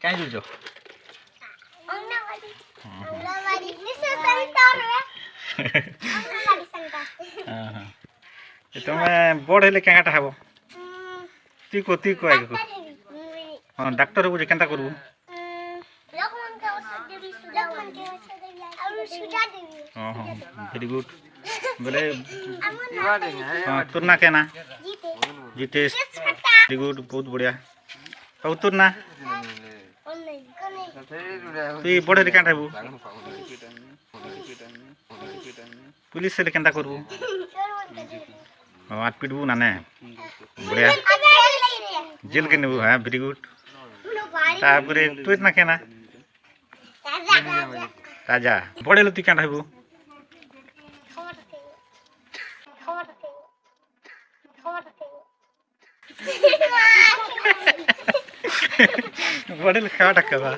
କାଇଁ ଯୁଛ ତମେ ବଡ଼ ହେଲେ କେଁଟା ହବ ତୁଇ କହ ଆଗକୁ ହଁ ଡାକ୍ତର ବୁଝେ କେନ୍ତା କରିବୁ ହଁ ହଁ ଭେରି ଗୁଡ୍ ବୋଲେ ହଁ তোর না কেনা জিতেশ ভেরি গুড বহুত বঢ়িয়া ଆଉ তোর না তুই বড় হেলে কেনটা হবু পুলিশ হেলে কেনটা করবু আর পিটবু না নে বঢ়িয়া জেল কে নেবু হ্যাঁ ভেরি গুড তারপরে তুই না কেনা রাজা বড় হেলে তুই কেনটা হবু বড় হেলে খাওয়াটা খাওয়া